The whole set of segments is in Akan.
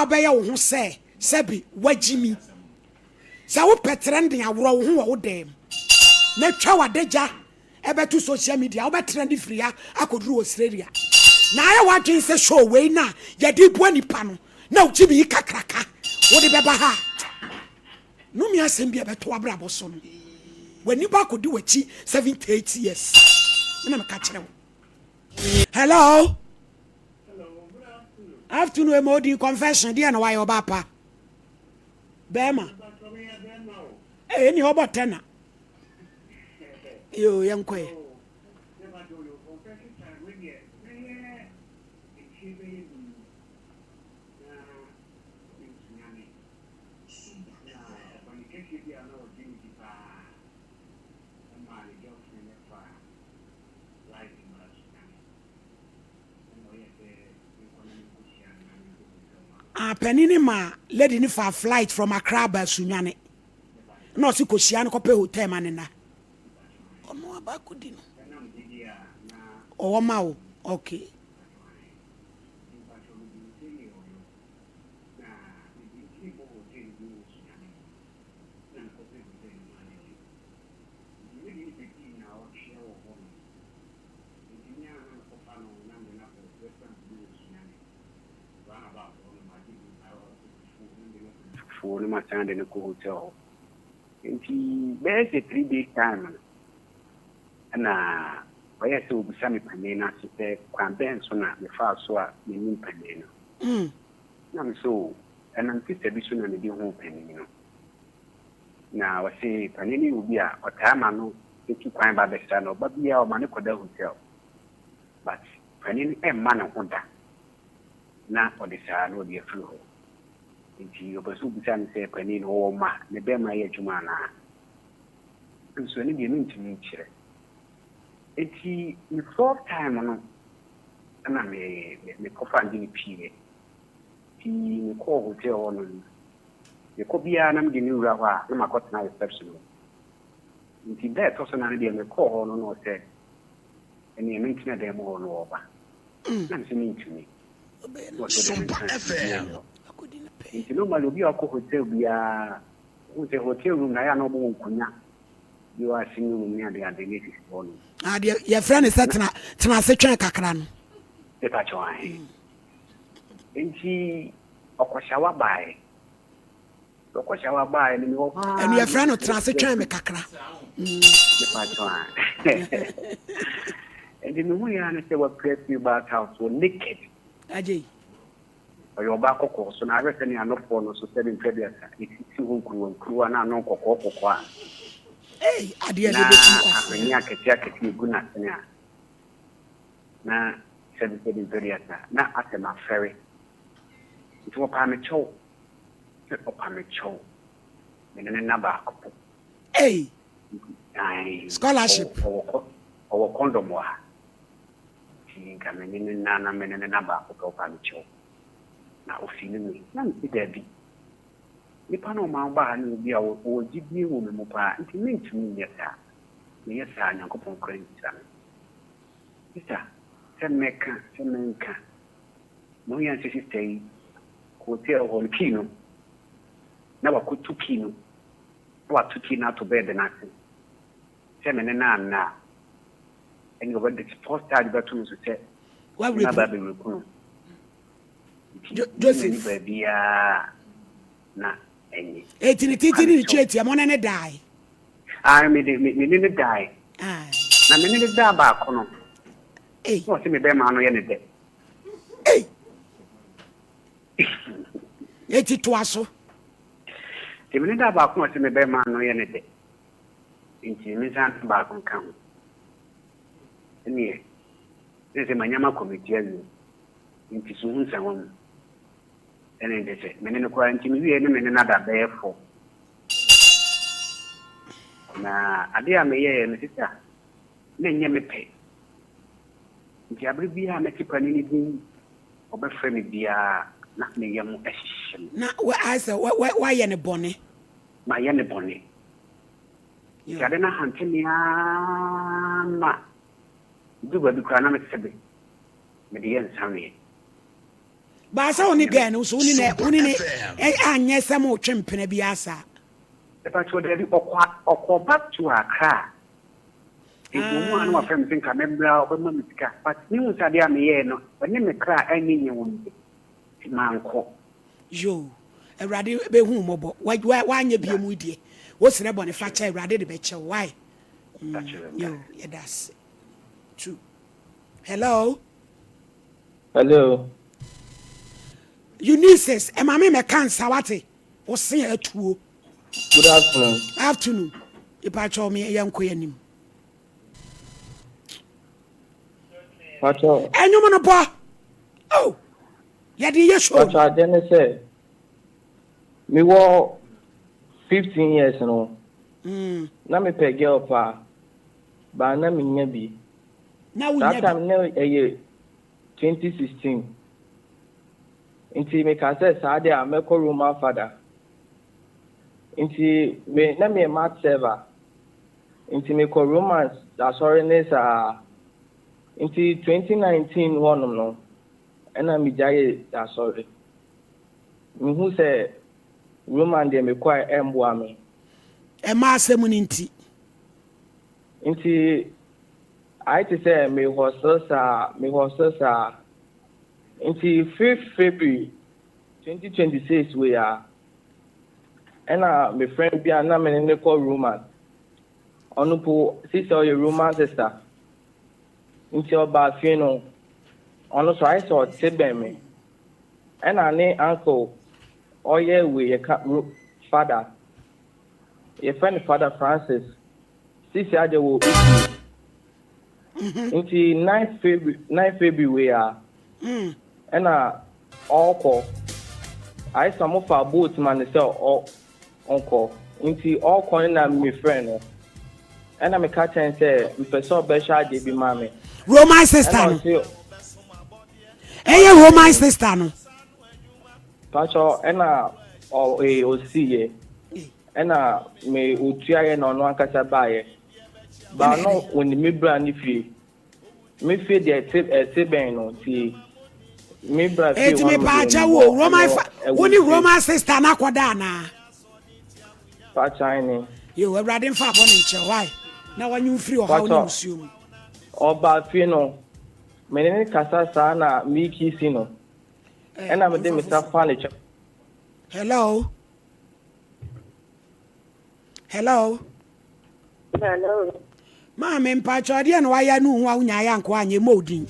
wa be ya wo ho se bi wagimi sa wo petrending awro wo ho wo dem na twa wadagya ebetu social media wo betrend free ya akoduru Australia na ya wadwen se show we na ya di bo nipa no na uchibi kakraka wo de beba ha no mi asem bia beto abrabo so no wani ba kodi wachi 78 years na me ka kire wo. Hello. Afternoon emodi confession dia na why obapa bema ni obotena yo yankwe penini ma lady ni for flight from Accra ba Sunyane no si ko hia no ko pe hotel ma ne na ono aba kudi no o ma o okay for no matter in the hotel. And there's a 3 days time. And why I saw Sammy Panena, she said, Quamben, so not the far so the new Panena. I'm so, and I'm just a vision and the home penny, you know. Now I say, Panini will be a time I know to keep quiet by the stand, but we are Manico hotel. But Panini and man of Honda. Now for the side, no dear flu. Nti obasu bisan se pani no ma ne be ma ye adwuma na nso ne bi ntimi kire eti the fourth time no na me kofa ndi ni pie ti me ko hotel no ye ko bia na me ni wura hwa na makotena reception nti da to so na ne bi me ko ho no se eni me ntina da mo no oba na nso ni ntimi SOMPA FM. Nti no malo bi akọ hotel bia hotel room na ya no bo nkunya bi wa sinu room ni ade ade ni sisi no ade your friend is tena se twen kakra no e pa cho ahe nti okoshawa bae ni wo and your friend no tena se twen me kakra e pa cho ahe and the no ya na se wa press you back out so naked aje oyo ba kokko so na rese ni anofo no so 7 previous iti hunkuru na no kokko a ade ya de kwa ni aketi guna tena na 7 previous na asema ferry iti wo pa me chow menene na ba kopo scholarship o condom wa tinga menene na menene na ba kopo pa me chow na ofini mi na mi dabi nipa no ma ba ni obi a wo gidi wo me pa nti mi ntumi yesa me yesa nyankopon kranti isa semenka mo yan sisi stay ko te o kino na wa ko tukino wa tukina to bed na se semene na eni over the first time that to say wa na ba be rekunu Joseph babia na enyi titi ni cheti amona ne dai me ne dai na me ne da ba kono o se me be ma no ye ne de eti to aso te me ne da ba kono se me be ma no ye ne de nti me san ba kon kan ni se manyama committee azu nti so hunsa won ene de se menene ko anti mi wie ne menene da befo na ade a meye ne sita ne nye mepe nti abri bia na tipa ni bi obefre mi bia na me yam ehihim na wa ye ne bone ma ye ne bone ya de na hantini ma duba bi kwa na me sebe me de yen sanwe Ba sa oni gan so oni ne anye sam o twempene bi asa. But what they or back to Accra. If you want to friend think I remember but news are there me no when you cry any one manko. Yo, a radio be whom mobo. Why you be mu die? What's the bonne facha radio the beche? Why? Yo, yeah, that's true. Hello? Hello. Eunice, and my me cancer what? Or say a two. Good afternoon. Afternoon. If I told me a young queen. Pacho. And you want to oh, yeah, the yes, Pacho, I didn't say. Me war 15 years no. Na me pe girl pa. Ba na me nya bi. Now we that time no 2016. Inti me ka say sa dey ameko Roman father. Inti me na me mat server. Inti me ko romance da sorry ne sa. Inti 2019 one no. Ena me jaye da sorry. Me hu say Roman dey me kwai emboa me. E ma asemu ni nti. Inti I to say me hostel sa. Inti 5th February 2026 we are. And my friend be a name in call Roman. Onupo sister your Roman sister. Into about funeral. On so I saw tebe me. And I name uncle. Oh yeah, we a father. Your friend Father Francis. Sister I will into 9th February we are. And all call. I some of our boats man sell uncle. Into all calling my friend. And I'm a catch and say, if I saw Besha, they be mammy. Roman sister. Hey, Roman sister. No. Pacho, and or a see and may Utia and on one casabaye. But no, when the me brand if you me feel the tip no see. Me brand. Hey, to me, Pacha, Roman, only Roman sister, Nakwadana. Pacha, you were riding far on each why? Now when you free or how you assume. Oba Fino, Menene Casa Sana, Miki Sino. And I'm a Mr. Furniture. Hello? Hello? Hello. Mamma and Pacha, dear, why I knew how Nyan molding.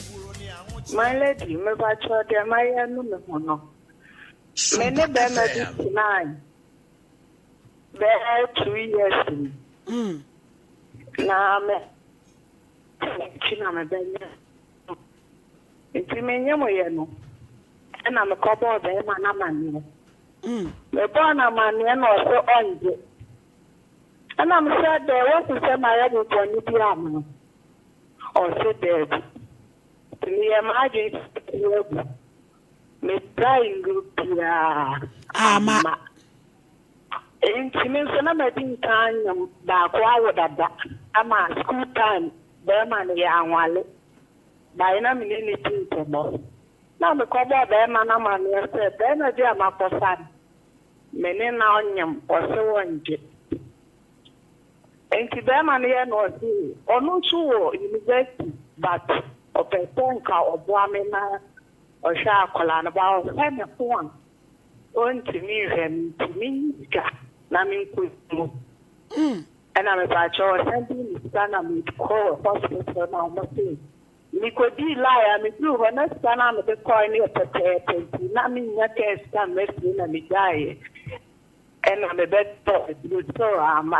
My lady, me Pacha, dear, my no. Many benefits 9. There 2 years. Na me china me benya ntimenya moye no na me kobo be ma na mane me bo na mane na so onje na me say de what say my head to ni bi am o say de ni e ma je me trying group ya ama Intimin sana madin kanyam ba kwa wadada ama school time be man ya anwale ba ina mi ni tin mo na me ko ba be man na man ya se be na je ama posan me ni na onyam o se wonje enti be man ya no si onu chuo university but o pe tonka obo amena o sha akola na ba o se me fon on timi hem timi ga na me nkumu and I'm about to send stand am call hospital now nothing me could be lie am do when I stand am the coin near potato na me nyake stand me na me die and I'm a bed so am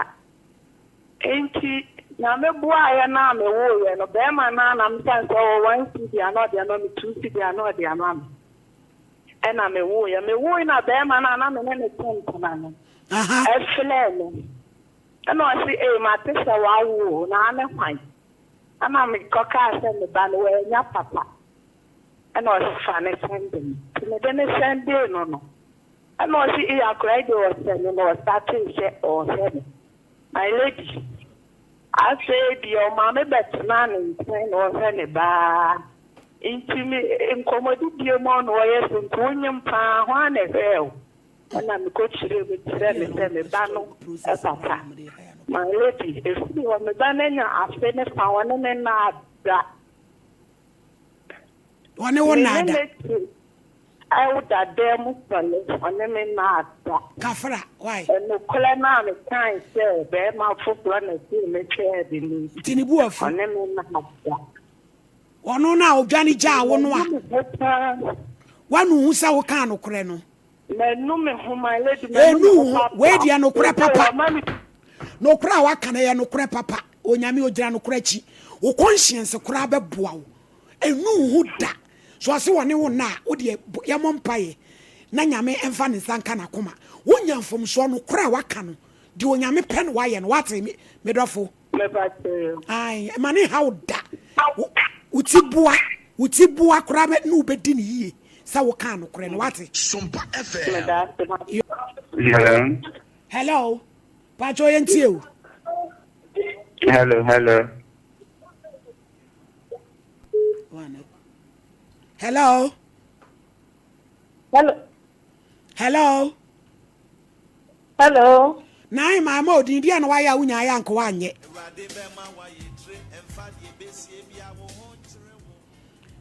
enti na me boa ya na me wo ya no be ma na me san so one city another no me two city another am and I'm a wo ya me wo na be ma na me ne tent na no Eflele. And I see a matissa wow, Nana Pine. And I'm a cocker and the banway, ya papa. And I was funny sending. Then a send no. And I see a cried or sending or starting set or heaven. My lady, I said your mamma bet man in train or send a bar. Intimate incommodity among lawyers and Tonyam Pa, one as hell. And I'm coaching with the Bano as a my lady, if you want the banana, I've finished power and not that. One nada. I would have them on them in that. Kafra, why? And no colonel of time, sir, bear my foot runners in the chair. Tinibu of on them in that. One now, Johnny Jar, one who saw a can of creno. No, me whom my lady, where the no crap papa. No cry, can I no crap papa, or Yami or Jano Crechi, or conscience of crab bow. And no who da. So I see one new na, o dear Yamon Pie. Nanyame and Fanny Sankana Kuma. One young from Swan, cry wakano. Do Yami pen why and what me, Medrofo. Aye, money how da. Utibua crab at no bedin ye. Sawakano, Kren, what? SOMPA FM. Hello. Hello. Pacho and you. Hello. Hello. Hello. Hello. Nai my mode, Indian why I unya yanko wanye.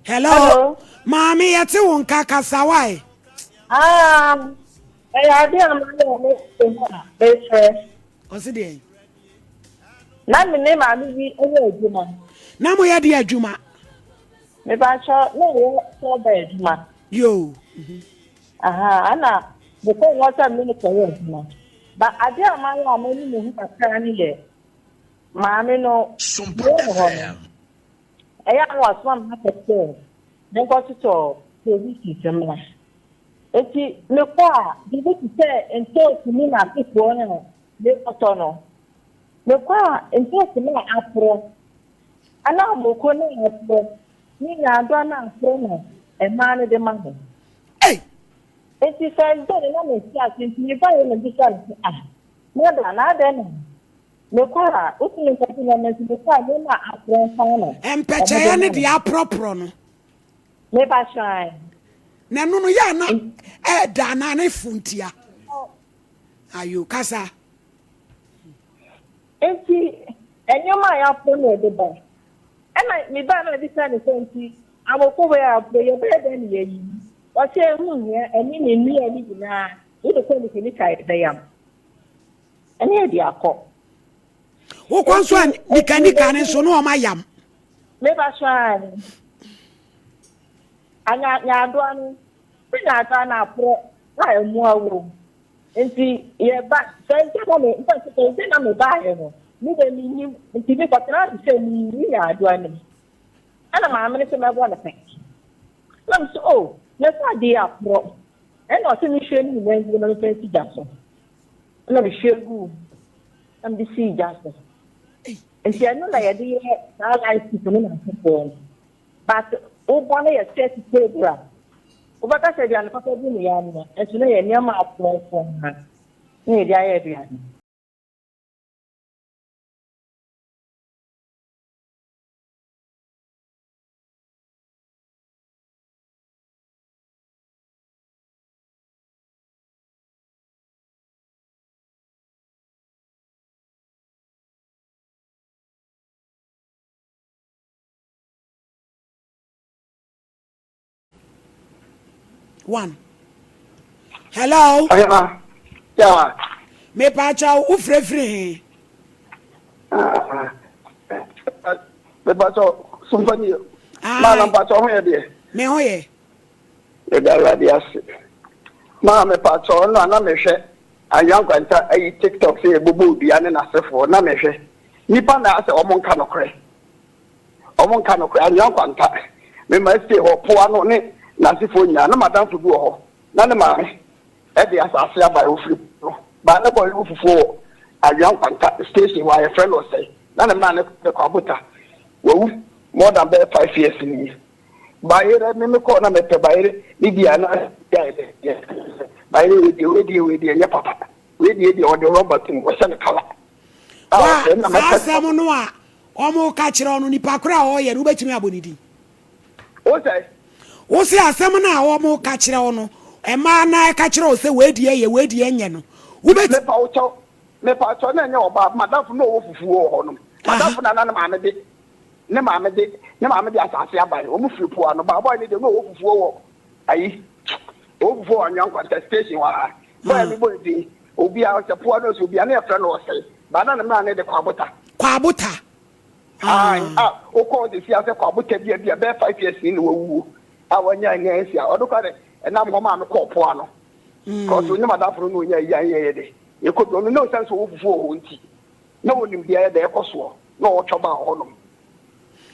Hello. Mami yati wonka kasawai. I didn't know. What's it? Not the name I mean, Juma. Namu ya dia Juma. Maybe I shall no bed, ma. Yo. Anna, the thing was a minute for but I didn't mind how many who are carrying it. Mammy, no. SOMPA FM. I was one market there. Then got it all. So this is a man. Eti me kwa bibi tse ento tumi na people no le otono me kwa ento tumi na apro ana moko na apro ni ya do na apro no e ma ne de ma ho Hey, eti fa ndo na me si asinti ni ba ye me di ka me da na de no me kwa o tumi ka ti na me si me kwa ni na apro fa no empeche ya ne dia propro no. me ba shine Na no ya na da na ne funtia. Ayo kasa. Enti enyoma ya po no de ba. E me ba na di sa ne senti amoko we apro ye be de ne yi. O se hu ye eni ne ni ani gina. E de ko ni kai de yam. Eni e di akọ. Wo kwanso nikanika ne so no o mayam. Me ba shine. Anya do anu. Nya ta na apro na emu awo. Enti ye ba senti ko me nti na me ba ye no. Ni de ni nti me kwatena se ni ya do anu. Ana ma amene se me bo na pe. Lam so oh, na sa di apro. E no se ni hwe ni me ngi na pe ti jaso. Na me hwegu. Am di si jaso. Enti anu la ye di na la isi ko na ko. But o bona ye set table. Ubaka said ya papa bi ni ya no. Esu na ye niam apro fo ha. Ni dia ye dia. One. Hello. Yeah. Me pacha u frefre. Me pacha SOMPA Malam pacha ho ye de. Me ho ye. E da radias. Ma me pacha no na me hwe. Ayan kwanta ayi TikTok se bubu bia ne na sefo na me hwe. Nipa na ase omonka no kre. Omonka no kre ayan kwanta. Me ma se ho po ano ne na sefo nya na madam fudu ho. Na ne ma e de asase aba ofri. Ba na boy fufu ayan kwanta station wa e friend o say. Na ne ma ne kwabuta. Wo more than 5 years ni. Bayere me ko na me pe bayere ni dia na ya. Bayere we di nya papa. We di o de Robert wo se ne kala. Asa mo no a o mo ka kire onu nipa kura o ye no betimi abonidi. O wo se asem na wo mo ka kire wo no e ma na ka kire wo se we die enye no wo be me pa cho na nya oba madam no wo fufu ho no madam na na ma me de ne ma me de asase abai o mu firi po ano ba boy ne de no wo fufu wo ayi wo fufu anyan contestation wa boy mi boy di obi a se po ano so obi a na e fra no se ba na na ne de kwabota o ko de si ase kwabota bia be 5 years ni wo wu awanya nya esi a odo ka de na mo ma me ko po ano ko so ni madam fro no nya ye de ye ko no no sense wo fufu wo nti na wo nim bia de ekoso na wo choba ho no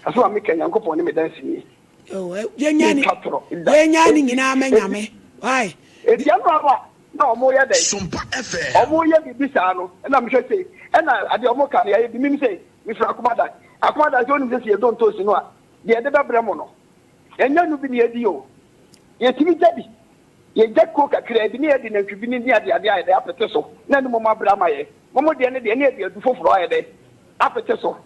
aso am kenya nkopon ni me dansi ni ye nya ni nyina amanyame why e dia no aba na omo ye de SOMPA FM omo ye bibi sa no na me hwe sei na ade omo ka ye bi mi sei mi fra akomada so ni sei don to si no a de de bebre mo no enya nu bi ni edi o ye timi jabi ye jakko kakra bi ni edi na twibi ni ade ade apete so na ni mo ma bra ma ye mo de ne edi adu foforo aye de apete so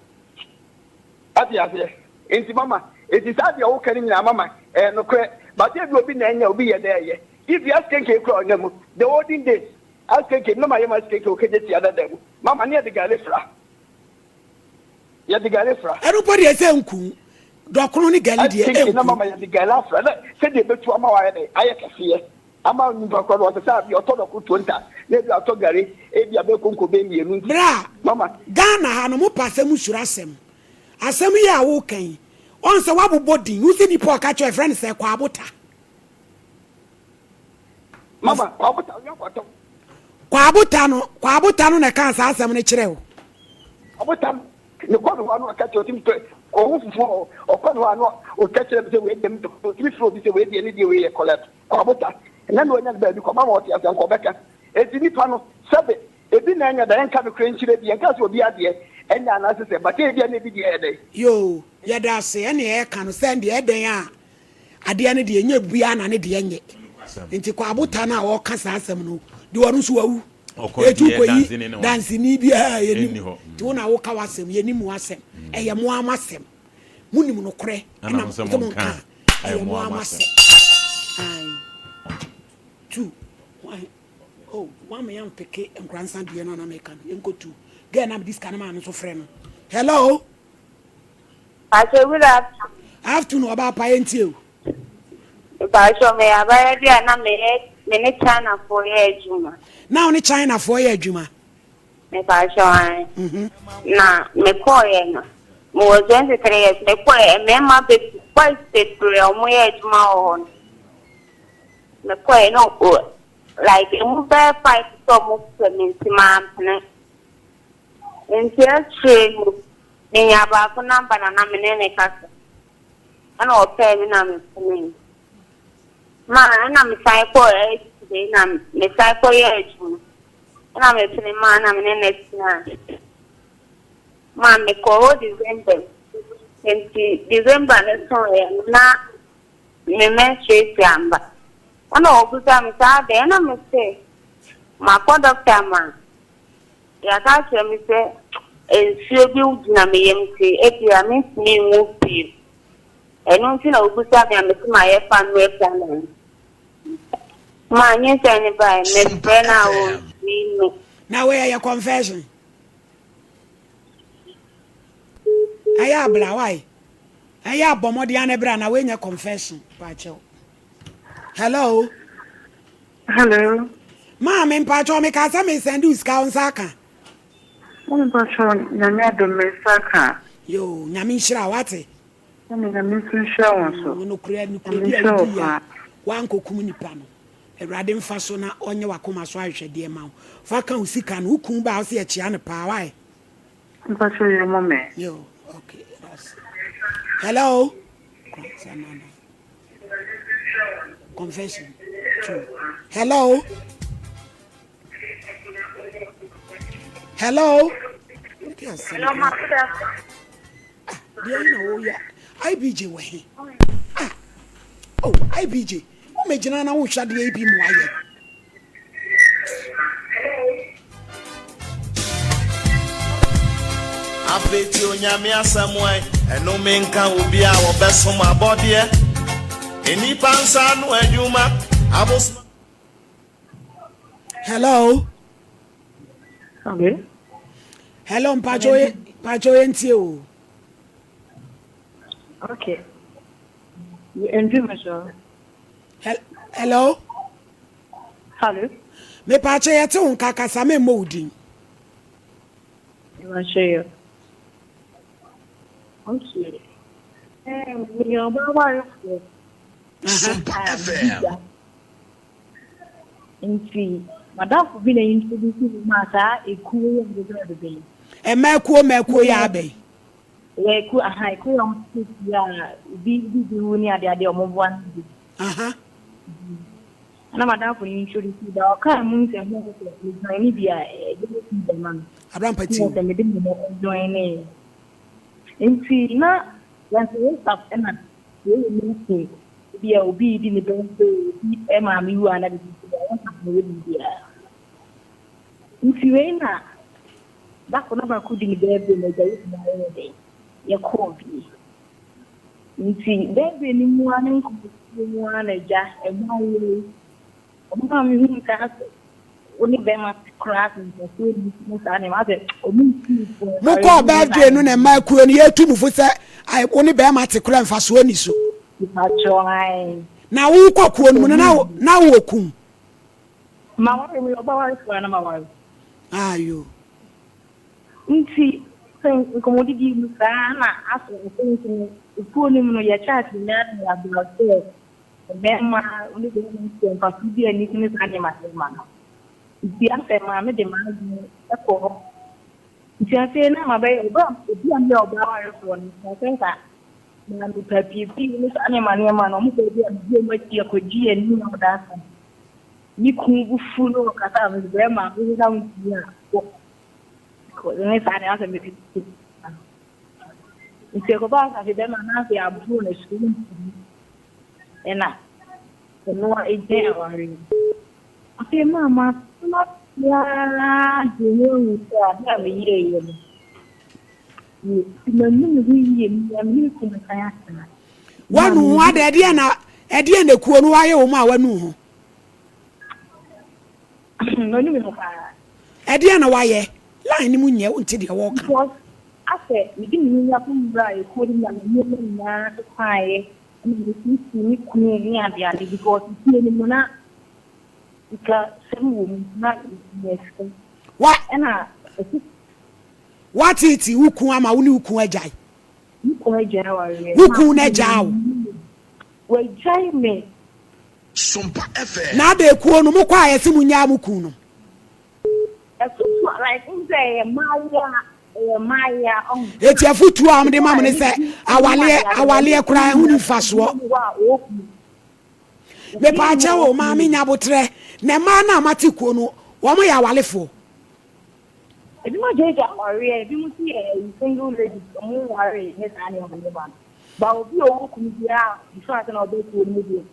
ade ade enti mama eti sabe o kani na mama no kre but e bi obi na enya obi ye de ye if you ask kenke kro onyamu the olden days ask kenke no ma ye ma ask kenke o keje ti ada dem mama ne de gale fra ye de gale fra everybody e say nku dokoro ni gale de e na mama ye de gale fra se de betu ama wa ye de aye kase ama ni ba ko do se bi oto do ku 20 na bi oto gare e bi abe konko be mienu bra mama Ghana ha no mo pasem surasem asem ya wo kan on se wabobɔ din wo se ni po ka cho friend se kwa abota mama kwa abota yo kwato kwa abota no na kan sa asem ne kire wo abota ne kwa no anu ka cho tim ko wo fufu o kwa no anu o ka kire be we dem to tim fro bi se we die ne die we collect kwa abota na no nya ba bi ko mama o ti asan ko beka e ti ni pa no sebe e bi na nya da enka be kire nkire bi enka so obi ade enya na se ba te bi na bi die ede yo ya da se ene e ka no send e den a ade ne de nya bua na ne de enye nti kwa abota na wo ka sa asem no de wonu so wawu etu ko yi dance ni bia ye ni ti wona wo ka wasem ye ni mu asem e ye mo amasem munim no kore na mo ka e ye mo amasem ai 2 1 oh one me am peke nkransan de no na me kan enko 2 get na this kind man so frɛ no hello I say good afternoon oba pa entie o ba so me abaya dia na me ne China for ye juma now ni China for ye adwuma me ba so an na me ko ye na mo was 23 years me ko e me ma be quite state pro mo ye juma o me ko e no like mo be fight so mo me ma ne Intiache ni aba ko namba na me ne kasa ana o pe mi na me ma na me sai ko e na me sai ko ye ju na me tini ma na me ne tina ma me ko December ne so e na me menstruate amba ana o buta me sa de na me se ma ko doctor ma ya ka che me se ensio bi udina me yemti ebia me ni ngupi enu nti na obusa me ameti ma ye fa no e plan ma nye se ni ba me pe na o ni now where your confession aya bla why aya bomodi an ebra na we nya confession pa che hello ma me pa cho me ka sa me send you ska on saka One person, Namia Domesaka. Yo, Namisha, what? No create one cocumini pano. A radin fasona on your Wakuma Swatch, dear mouth. Faka Usikan, who come by the Chiana Power. I'm sure your mamma. Yo, okay. Hello? Confession. Hello? Hello? Hello, master. Dear, yeah. IBJ way. Oh, IBJ. Who made you know shut the AP Moya? After you, Yamia, some way, and no man can be our best from my body. Any pansa no ejuma abos. Hello. Okay. Hello, Pacho NTO. Okay. You enjoy myself. Hello. Hello. Me Pacho yete unkaka same modi. You want to share? Okay. We are about SOMPA FM. Nti madam for being introduced matter e cool and the baby. E mekuo ya be. E cool aha e cool am ya bi woni ade omobwan. Aha. Na madam for introduce da ka mun se ho ko ni bia e de man. Abraham Pati. Mo se me de mo join ni. Nti na yan se stop na we ni bia obi di ni ben e ma mi wa na bi nti na bako na bako di bebe na jayi na ede ye ko bi nti bebe ni mu anen ko mu ana ja e ma wo o ma mi hu ka oni be ma class nti so ni mu sa ne ma se o mu ko birthday no na ma ku ni etu mu fo se ai oni be ma te kura mfa so ni so pa cho ai na wo kwakuo no na wo kum ma wa mi oba wa so na ma wa ayo nti sen como di musana aso sen ko ni no ya chat na ya bloke bema oni de ni pa bi ani ni sa ni ma nti ante ma me de ma ni e ko nti ase na ma be oba obi am ya oba wa so ni sen ka na mi papi bi ni sa ni ma no mo ko bi am bi mo ti ko ji ani no da sa ni kungu funo kata bema ni na mtia ko ni sa ni ase me ti nti ko ba sa bema na se abu na shuru ena no e je awari ate mama no ya de no sa na me ye ni manu ni mi ko na kaya sana wanu wa de na kuo no waye wo ma wanu ho no ni me no ka ede na waye line ni mu nye unti de wo ka ase mi di mi ya fu bra e ko ni na mi na to pae ni kunu ni ade because ti ni mo na ka semu na yes wa ena what it ukun ama woni ukun ajai ukun ajai wa re ukun na jao we jai me SOMPA FM. na be kuo no mo kwa yesi munya mukun no eso like say Maya on eti afutu am de mam ne se awale kura hu ni faso me pa cha wo ma me nya botre na ma na amati kuo no wo mo ya walefo ebi mo jeja ori ebi mo ti single lady mo worry ni sa ni o le ba ba obi owo kun bia so ati na obe kuo ni bi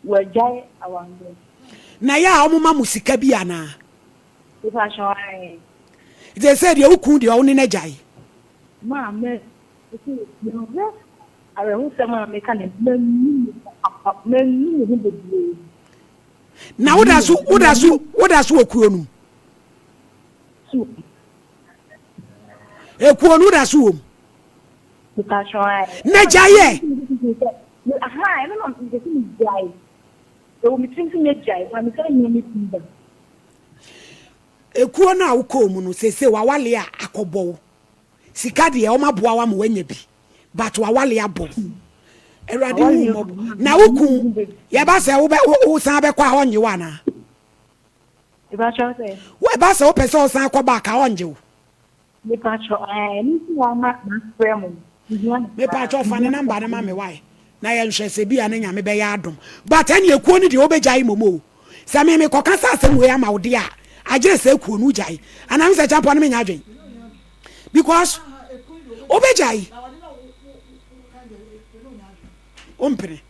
we jai awande na ya o mo ma musika bi ana if I show I they said you ukun de o ni na jai ma me you know I will say ma me kan menu ni be na wodasu okuo nu ekuo nu dasu wo na jaye aha I don't know if it's jaye so me think me jaye but me kan me pinda ekuo na wo mu no sese wa wale a akobo sika de e o maboa wa ma wanya bi but wa wale abo erade hu na woku ye ba se wo san be kwa onye wa na e ba cho se we ba se wo pese o san kwa ba ka onje wo me pa cho ni si wa ma fremu me pa cho fa ne number na ma me wai na ye nhwe se bia na nya me be ya adom but ani ekuo ni de wo be jai momo se me kokasa asem we ama wo de a agire se ekuo nu jai anam se champo na me nya adwen because wo be jai ompere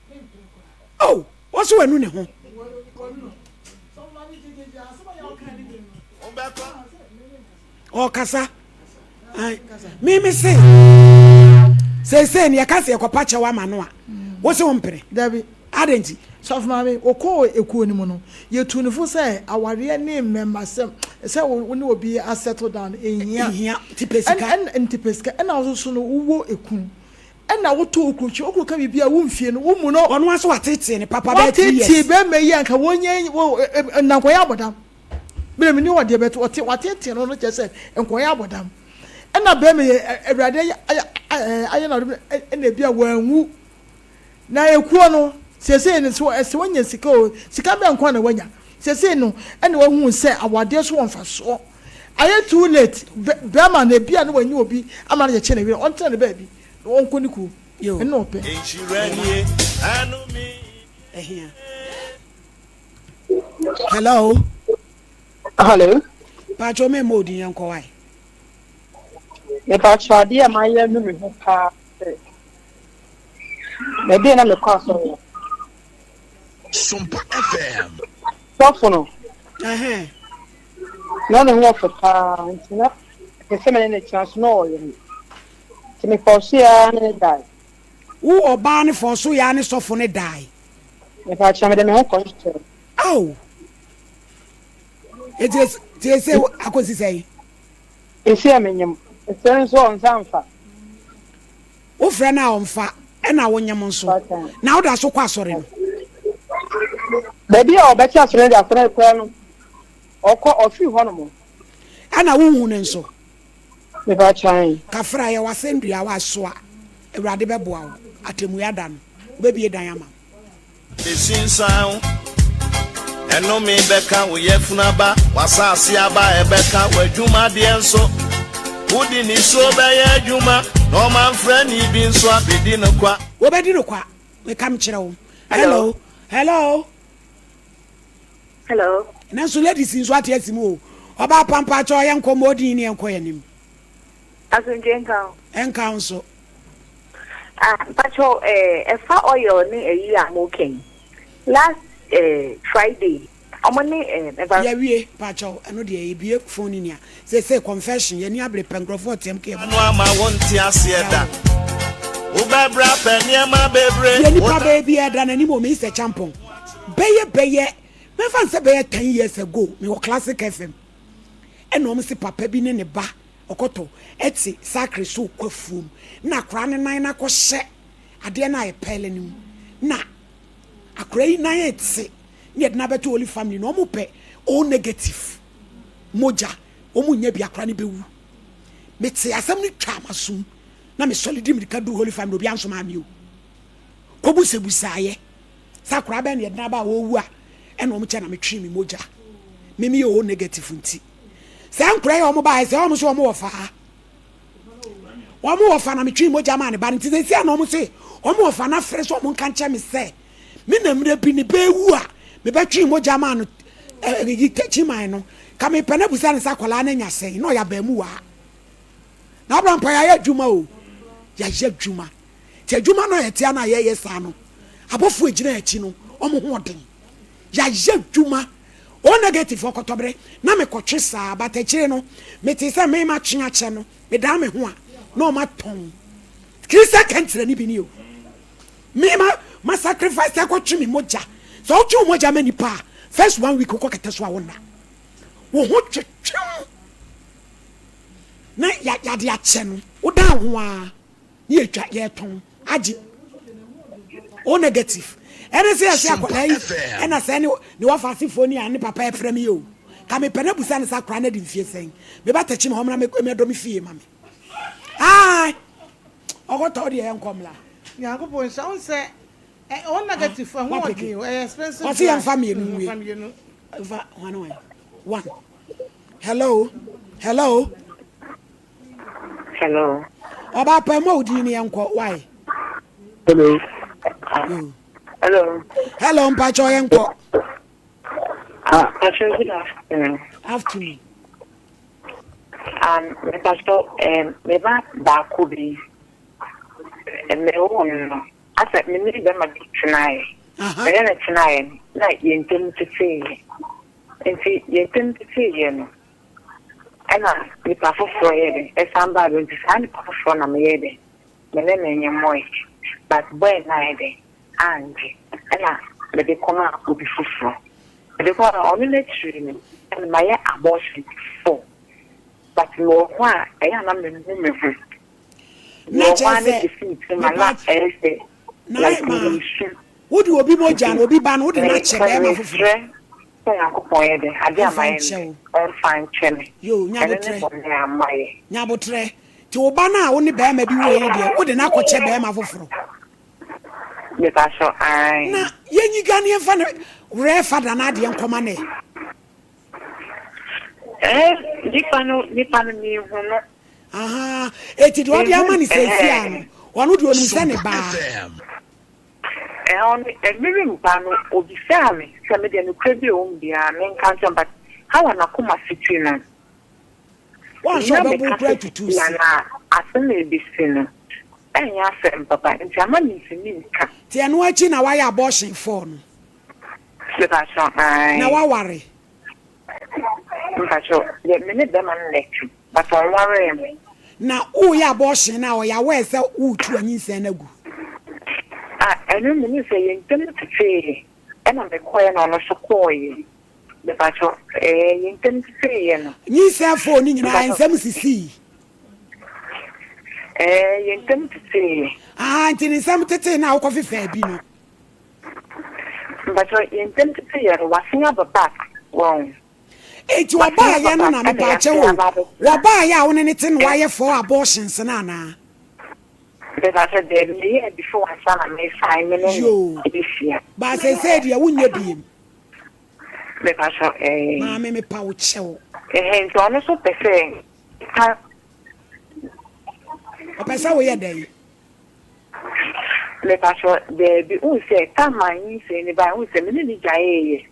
oh what's wenu ne ho oh kasa ai me say ne yakase ekopa chewa ma no a What's on pere? Dabi. Adenti. So of mami oko ekuo ni mu no. Ye tunifo say aware ne member say woni obi a settle down ehia tipesika and tipesika and also so no wo ekun. And na woto okuchi okuka bibia wo mfie no wo mu no ono aso watete ne papa be 3 years. Watete be meyi anka wonye na nkoya abodam. Bele me ni wo de be watete no no je say nkoya abodam. And na be me ewrade aye na na bia wanwu na ekuo no sese ne so ese wanya sika o sika be nkwa na wanya sese no ene wa hu se awade so wonfa so aye too late be ma na bia no wanyi obi ama na je che na wi on tell ba bi on ko ni ku yo ene ope hello Pacho me modi yanko wai me Pacho ade ma ye no me ho pa me bi na me kwa so SOMPA FM. Sofono. No no wo fa ntina. E se me ne chance no ye. Ti me force ya ne dai. Wo oba ne force ya ne sofo ne dai. Me pa cha me de me ho control. Aw. It is say akosi say. E se amenyem. E se so on sanfa. Wo fra na on fa e na wonyem nso. Na wo da so kwa sore no. Baby o be cha sore da sore kwa no. Oko ofi ho no mo. Ana wo hu ne nso. Me ba chan. Kafra ya wasendua wa so a. Ewrade beboa wo. Atemu ya da no. Bebi edan ama. Esinsan. Eno me beka wo yefunaba, wasase aba ebeka wadwuma de enso. Wodi ni so be ya adwuma, no man fra ni bi nso abedi no kwa. Wo bedi no kwa. We kam kire wo. Hello. Hello. Hello. Na so ladies nso ate asimu o. Oba pampa cho ye nkomodi ni enko yanim. Asunje enka nso. Pacho efa oil ni eyi amoken. Last Friday amone ya wie pacho eno de ebie phone ni a say confession ye ni abre pengrofo temke anu ama wonti asieda wo babra peniema bebre ye ni pa baby eda na ni mo Mr. Champon beye me fan say beye 10 years ago me wo classic FM eno mo se papa bi ne ba okoto eti sacre so kwafum na kra ne nan na ko hye ade na ye pele ni na akrai na yetse ni edna beto oli family no mo pe o negative moja o munya bi akra ne bewu meti asem ni twa masum na me solidi mi ka du holy family obi anso ma mi o kobusebusaye sakra be ne edna ba wo wu a eno mo che na me twi mi moja mimi o negative nti se ankra o mo ba se o mo so o mo wo fa na me twi moja ma ne ba nti se sia na o mo se o mo wo fa na fresh o mo kan che me se me na mre bi ni bewu a me betwi moja ma no techi man no ka me pena busa ne sakola na nya sen no ya ba mu wa na abrampa ya adwuma o ya adwuma ti adwuma no ye tia na ye sa no abofu ejina achi no omo ho oden ya adwuma o negative okotobre na me kotwe sa batachire no me ti se me ma twe ache no me da me ho a no ma ton krista kentre ni bi ni o me ma sacrifice akotwe me moja so o twe moja mani pa first 1 week ko kete so awona wo ho twetwe na ya de ache no wo da ho a ye twa ye ton agi o negative ene se ase akola yi ena se ni wo fa sifoni ani papa e frem yo ka me pena busa ne sakra na de mfie sen me ba tachi me hom na me do me fie mame ai ogoto de enkomla Yakobo sound say on negative for one expensive. What's your family? One. Hello. Oba pa mo di ni enko why? Hello. Mpa cho enko. Good afternoon. Afternoon. Me pastor me ba ko bi. Me won asa me ni be ma tonight. Me na tonight na yentem tete. Enti yentem tete no. Ana ni pa foforo ye de esamba do nti sa ni pa foforo na me ye de. Me na enye moy. But boy na ye de. and the corner will be full. The corner only lecturing and my abortion for. But no one, I am not the woman. No one is my last essay. Would you be more Jan, would be ban, would not check them for friend? I dare my own fine chenny. You never Nabotre. To Obana only bear may be way, would not go check them for. Yes, I shall. Now, you Ganian fan, rare father Nadian Comane. Nipani, Aha, it is what your money says. One would you send it back. A million panel will be family, some of the credit on the main country, but how an Akuma Citrina? One shall be great to two. I may be sinner. And yes, Papa, and Germany is in me. They are watching a wire abortion phone. Now I worry. Let me let them lecture, but I worry me. Now, oh, yeah, abortion now, ya wear so to a new senago. I don't mean say intended to say, and I'm requiring on a sequoia. The battle, intend to say, you say phone in and some see. Intend to say, until some now coffee fair, Bino. But I intend to say, washing up a back. Well, it's your buy, Yana, my patcher. What buy out anything wire for abortions, Nana. But I said, the year before I saw me 5 minutes this year. But I said, you wouldn't be him. Because Mammy pouch. And honestly, they say, a person we are there. Because they be who say, come on, say, if I was a minute, I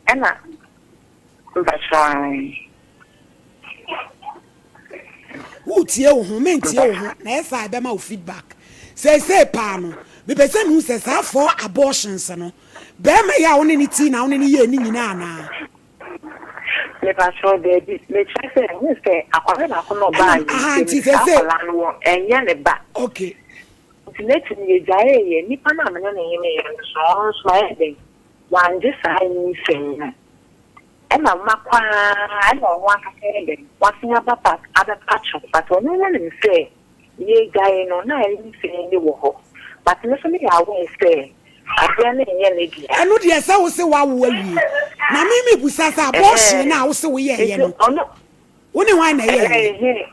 and that's why. Who tell who meant you, never I be feedback. Say, Pano, the person who says, I for abortions, no. Bear may own any tea now, any year, Nina. Because they say, who say, I cannot buy, and yan back. Okay. Let me die, Nipana, and so smiling. One just I say. And I don't want to say watching about other patches, but when you say, ye guy, no, I didn't say any war. But listen, I will say, I can't lady. I know, yes, I will say, what will you? Now, maybe we said abortion now, so we are. Only one a year.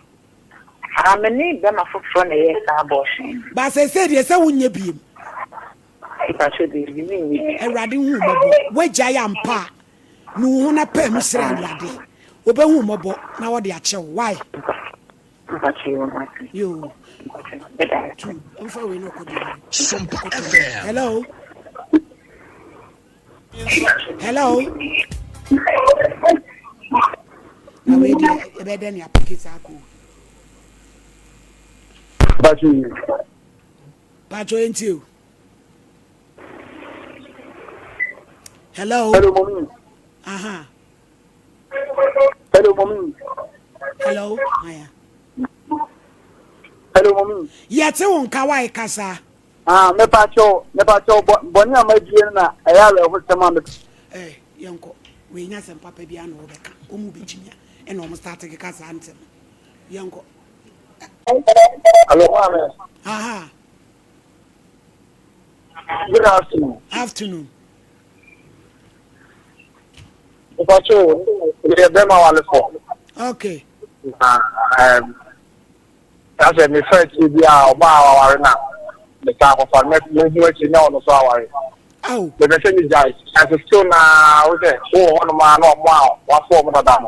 I'm a need them for a abortion. But I said, yes, I wouldn't be. If I should be a riding where Giant Pa. No na pay me sra yade obehu mobo na wo de ache why you I'm for we no could SOMPA FM. hello na we dey e be den ya package aku Pacho enti hello mommy. Aha. Hello, mommy. Hello. Aya. Hello, mommy. Yete won kawai kasa. Me pacho, boni amadi na aya le ho tema me. Yanko, we nya sem papa bia na obeka. Omu bechinya. E na omu start ke kasa antem. Yanko. Hello, mama. Aha. Good afternoon. Afternoon. Pacho, we are them all for. Okay. That's a me first be our now. The time of our next you know so our. Oh. The message is guys. As a still now with it. Oh, one man no wow. What form of dam.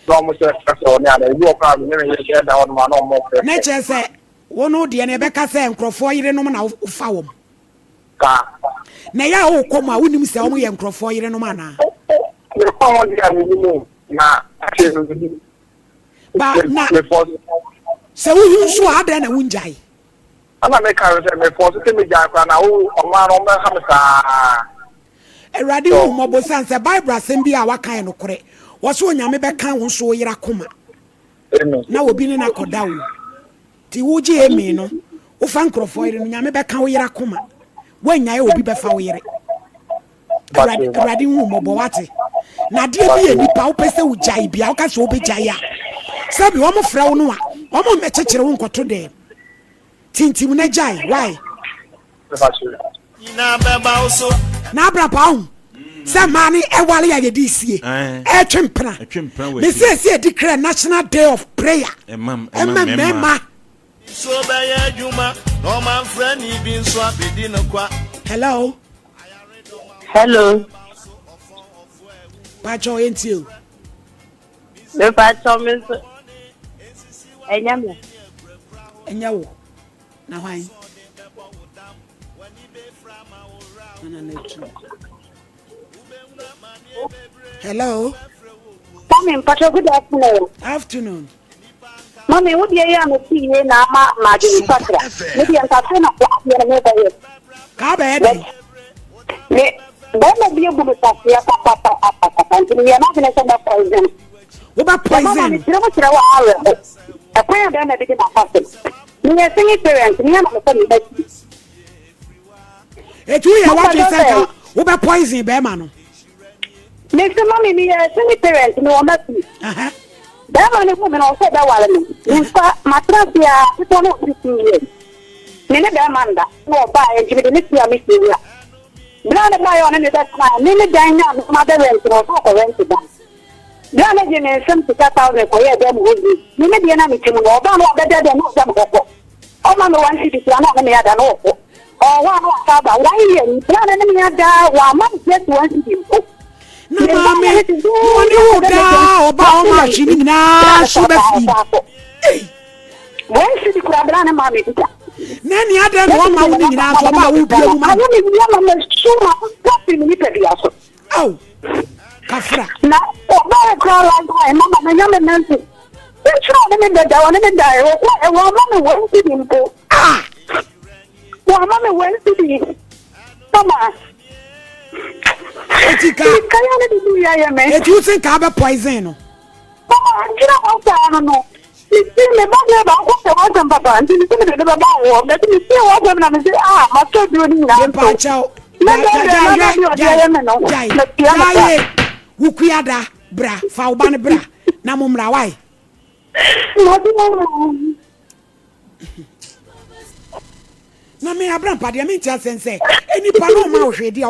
No mo say so na dey you come me get that one man no more. Nature say one o de na be ka say nkrofo yire no na ufa wom. Ka. Na ya o koma wonim se omo ye nkrofo yire no na. The phone is coming na. Ba na. Se wo nso ada na wunjai. Ana me ka say me force me ja kwa na wo oma no me ha sa. Erade wo mobo sanse Bible asem bi a wakan no kore. Wo so onyame be kan wo so yira koma. Amen. Na obi ni na koda wo. Ti wo ji emi no. Wo fa nkrofo yire no nyame be kan wo yira koma. when ya obi befa wo yere radi hu mo bo wate na de bi enipa wo pese wo jai bia wo ka so obi jai a sabi wo mo fra wo no a wo mo mechekere wo nkoto de tintim na jai why na beba also na bra pa hu se mani e wale ya yedi sie e twempena me se declare national day of prayer emma so be ya juma no man friend ni bi so abedi no kwa hello Pacho enti o Me pacho me enya wo na hwan hello Mommy, pacho good afternoon Mommy, what do you am see na ma di patra. Maybe I'm talking about me by ka be dey me don't be able to say papa and we are not going to send up poison. What about poison? You know what you are. A prayer then I begin to fast. Me a singing parents, me am a son. E tu ya what you say what about poison be ma no? Next mommy me a singing parents no am happy. That man woman also that wala. In fact, my trafia it won't be 15 years. Nene be manda no buy and give the next year me see. Brother buy on any that time. Nene danya mother rent no for rent down. Brother jene some 2,000 for year them would be. Nene be na me timu no ba no better than no them go. Oh man one city plan na me ada no. Oh one no saba why here. Brother na me ada wa man just one city. Na mama woni wo da oba o ma chi ni na so be fi. One city kura na mama me. Na ni ada no ma wo ni na so ba wo bia wo ma. I want me mama me suma ka fi ni pe dia so. Oh. Kafra. Na oba kura la mama me nyame nansi. It's me da wa me da e wa mama wo city mpo. Ah. Wa mama wo city. Mama. Etika. Kaya na di ya ya me. Eti u think ka be poison no. Mama, kira ko ta no. Me ba le ba ko ta wa tan papa, ndi ni me ba ba wo, me ti se wa ba na me se ma to du ni na. Pa chao. Wukuada bra, fa uban bra, na mumra why? Na me abram pa dia me ntia sense. Eni pa no ma ohwe dia